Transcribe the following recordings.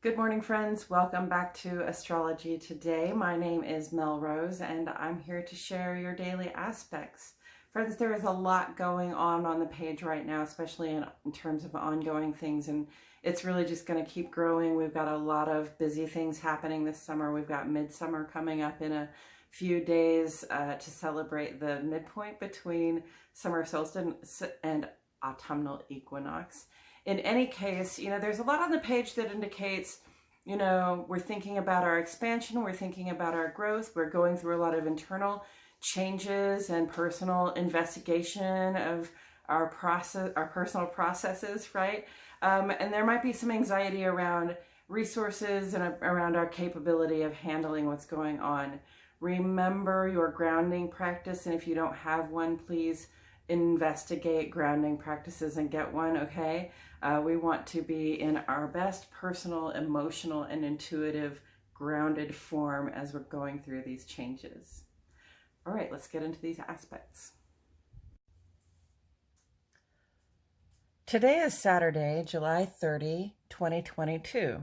Good morning, friends. Welcome back to Astrology Today. My name is Melrose, and I'm here to share your daily aspects. Friends, there is a lot going on the page right now, especially in terms of ongoing things, and it's really just going to keep growing. We've got a lot of busy things happening this summer. We've got midsummer coming up in a few days to celebrate the midpoint between summer solstice and autumnal equinox. In any case, there's a lot on the page that indicates, we're thinking about our expansion, we're thinking about our growth, we're going through a lot of internal changes and personal investigation of our personal processes, right? And there might be some anxiety around resources and around our capability of handling what's going on. Remember your grounding practice, and if you don't have one, please investigate grounding practices and get one, okay? We want to be in our best personal, emotional, and intuitive grounded form as we're going through these changes. All right, let's get into these aspects. Today is Saturday, July 30, 2022.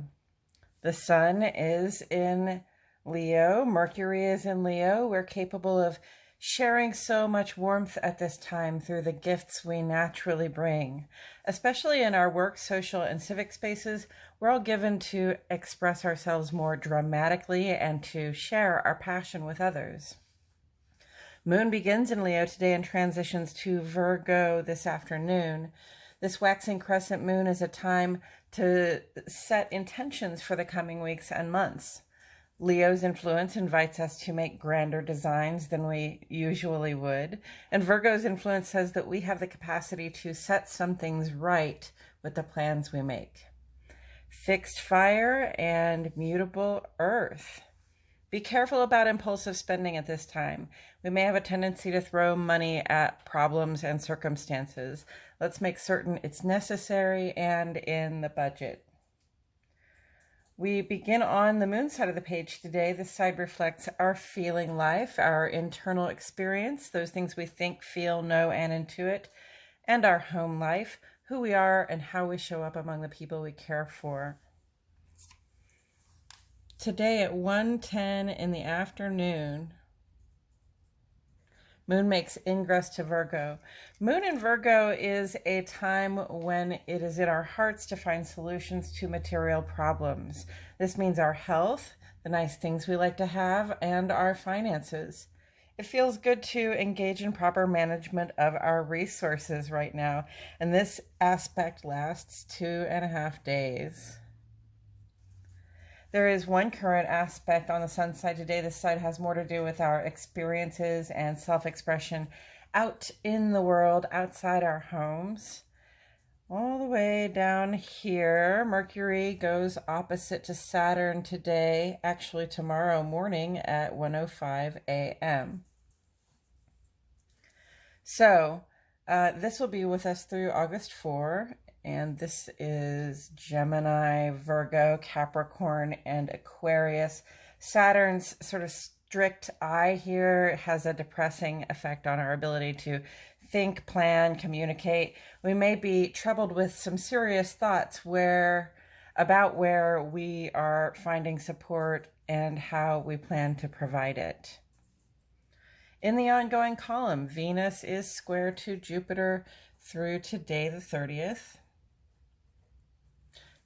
The sun is in Leo, Mercury is in Leo. We're capable of sharing so much warmth at this time through the gifts we naturally bring. Especially in our work, social, and civic spaces, we're all given to express ourselves more dramatically and to share our passion with others. Moon begins in Leo today and transitions to Virgo this afternoon. This waxing crescent moon is a time to set intentions for the coming weeks and months. Leo's influence invites us to make grander designs than we usually would, and Virgo's influence says that we have the capacity to set some things right with the plans we make. Fixed fire and mutable earth. Be careful about impulsive spending at this time. We may have a tendency to throw money at problems and circumstances. Let's make certain it's necessary and in the budget. We begin on the moon side of the page today. This side reflects our feeling life, our internal experience, those things we think, feel, know, and intuit, and our home life, who we are, and how we show up among the people we care for. Today at 1:10 in the afternoon, Moon makes ingress to Virgo. Moon in Virgo is a time when it is in our hearts to find solutions to material problems. This means our health, the nice things we like to have, and our finances. It feels good to engage in proper management of our resources right now, and this aspect lasts 2.5 days. There is one current aspect on the sun side today. This side has more to do with our experiences and self-expression out in the world, outside our homes. All the way down here, Mercury goes opposite to Saturn today, actually tomorrow morning at 1:05 a.m. So this will be with us through August 4. And this is Gemini, Virgo, Capricorn, and Aquarius. Saturn's sort of strict eye here has a depressing effect on our ability to think, plan, communicate. We may be troubled with some serious thoughts about where we are finding support and how we plan to provide it. In the ongoing column, Venus is square to Jupiter through today the 30th.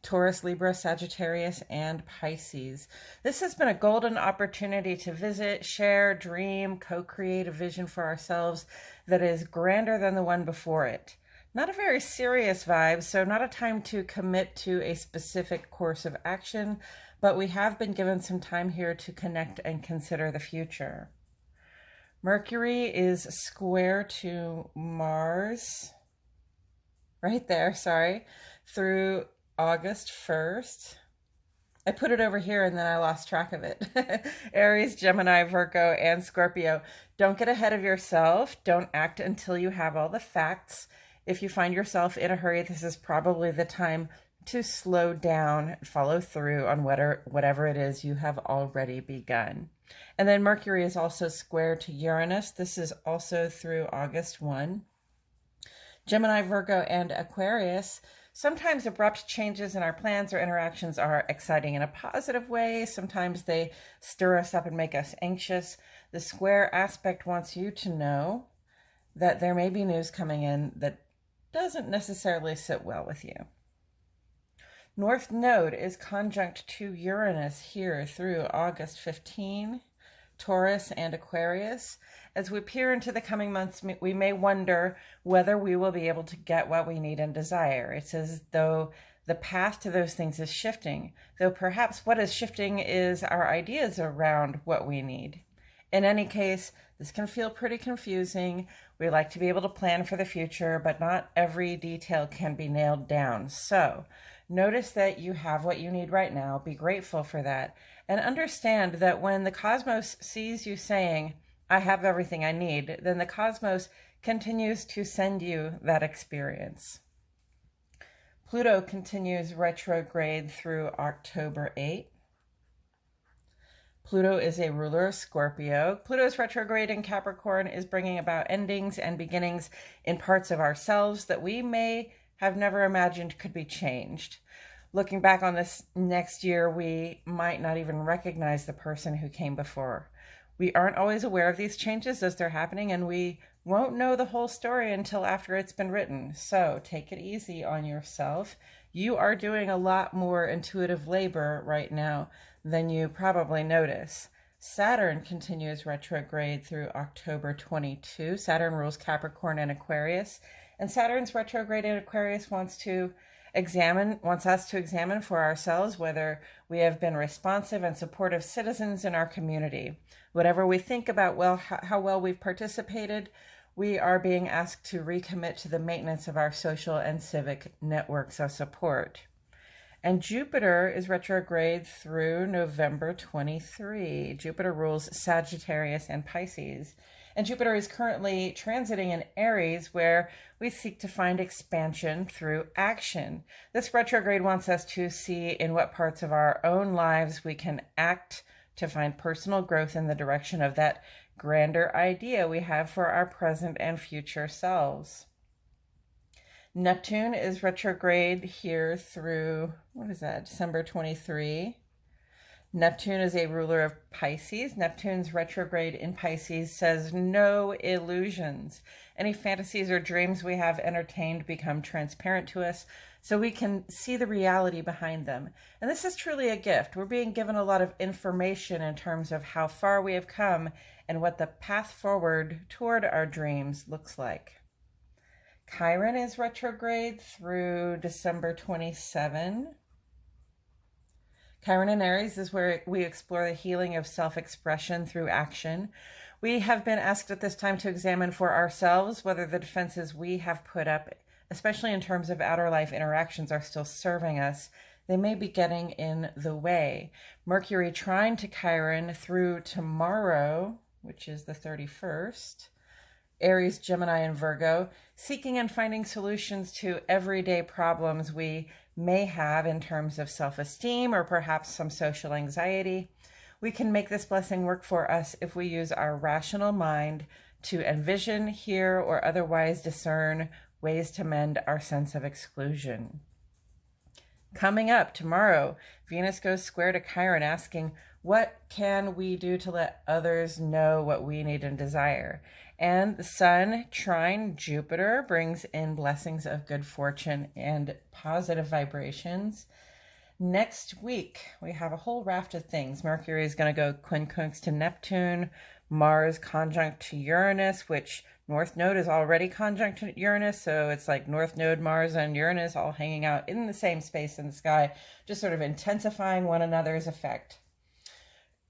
Taurus, Libra, Sagittarius, and Pisces. This has been a golden opportunity to visit, share, dream, co-create a vision for ourselves that is grander than the one before it. Not a very serious vibe, so not a time to commit to a specific course of action, but we have been given some time here to connect and consider the future. Mercury is square to Mars, right there, sorry, through August 1st. I put it over here and then I lost track of it. Aries, Gemini, Virgo, and Scorpio. Don't get ahead of yourself. Don't act until you have all the facts. If you find yourself in a hurry, this is probably the time to slow down, follow through on whatever it is you have already begun. And then Mercury is also square to Uranus. This is also through August 1. Gemini, Virgo, and Aquarius. Sometimes abrupt changes in our plans or interactions are exciting in a positive way. Sometimes they stir us up and make us anxious. The square aspect wants you to know that there may be news coming in that doesn't necessarily sit well with you. North Node is conjunct to Uranus here through August 15, Taurus and Aquarius. As we peer into the coming months, we may wonder whether we will be able to get what we need and desire. It's as though the path to those things is shifting, though perhaps what is shifting is our ideas around what we need. In any case, this can feel pretty confusing. We like to be able to plan for the future, but not every detail can be nailed down. So notice that you have what you need right now. Be grateful for that. And understand that when the cosmos sees you saying, I have everything I need, then the cosmos continues to send you that experience. Pluto continues retrograde through October 8. Pluto is a ruler of Scorpio. Pluto's retrograde in Capricorn is bringing about endings and beginnings in parts of ourselves that we may have never imagined could be changed. Looking back on this next year, we might not even recognize the person who came before. We aren't always aware of these changes as they're happening, and we won't know the whole story until after it's been written. So take it easy on yourself. You are doing a lot more intuitive labor right now than you probably notice. Saturn continues retrograde through October 22. Saturn rules Capricorn and Aquarius, and Saturn's retrograde in Aquarius wants us to examine for ourselves whether we have been responsive and supportive citizens in our community. Whatever we think about how well we've participated, we are being asked to recommit to the maintenance of our social and civic networks of support. And Jupiter is retrograde through November 23. Jupiter rules Sagittarius and Pisces. And Jupiter is currently transiting in Aries, where we seek to find expansion through action. This retrograde wants us to see in what parts of our own lives we can act to find personal growth in the direction of that grander idea we have for our present and future selves. Neptune is retrograde here through, December 23. Neptune is a ruler of Pisces. Neptune's retrograde in Pisces says no illusions. Any fantasies or dreams we have entertained become transparent to us so we can see the reality behind them. And this is truly a gift. We're being given a lot of information in terms of how far we have come and what the path forward toward our dreams looks like. Chiron is retrograde through December 27. Chiron in Aries is where we explore the healing of self-expression through action. We have been asked at this time to examine for ourselves whether the defenses we have put up, especially in terms of outer life interactions, are still serving us. They may be getting in the way. Mercury trine to Chiron through tomorrow, which is the 31st. Aries, Gemini, and Virgo, seeking and finding solutions to everyday problems we may have in terms of self-esteem or perhaps some social anxiety. We can make this blessing work for us if we use our rational mind to envision, hear, or otherwise discern ways to mend our sense of exclusion. Coming up tomorrow, Venus goes square to Chiron, asking, what can we do to let others know what we need and desire? And the Sun trine Jupiter brings in blessings of good fortune and positive vibrations. Next week, we have a whole raft of things. Mercury is going to go quincunx to Neptune. Mars conjunct to Uranus, which North Node is already conjunct to Uranus. So it's like North Node, Mars, and Uranus all hanging out in the same space in the sky, just sort of intensifying one another's effect.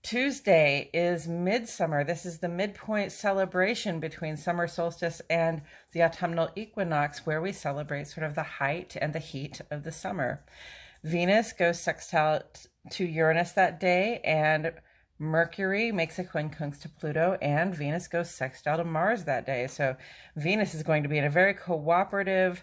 Tuesday is midsummer. This is the midpoint celebration between summer solstice and the autumnal equinox, where we celebrate sort of the height and the heat of the summer. Venus goes sextile to Uranus that day, and Mercury makes a quincunx to Pluto, and Venus goes sextile to Mars that day. So Venus is going to be in a very cooperative,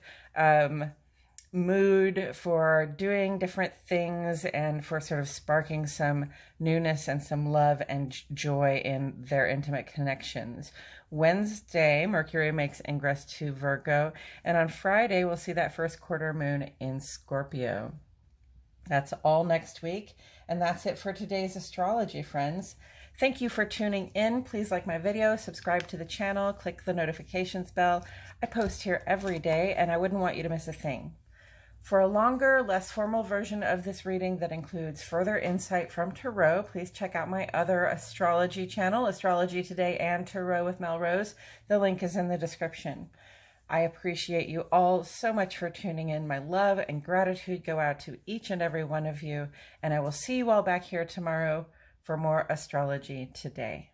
mood for doing different things and for sort of sparking some newness and some love and joy in their intimate connections. Wednesday, Mercury makes ingress to Virgo, and on Friday, we'll see that first quarter moon in Scorpio. That's all next week, and that's it for today's astrology, friends. Thank you for tuning in. Please like my video, subscribe to the channel, click the notifications bell. I post here every day, and I wouldn't want you to miss a thing. For a longer, less formal version of this reading that includes further insight from Tarot, please check out my other astrology channel, Astrology Today and Tarot with Melrose. The link is in the description. I appreciate you all so much for tuning in. My love and gratitude go out to each and every one of you, and I will see you all back here tomorrow for more Astrology Today.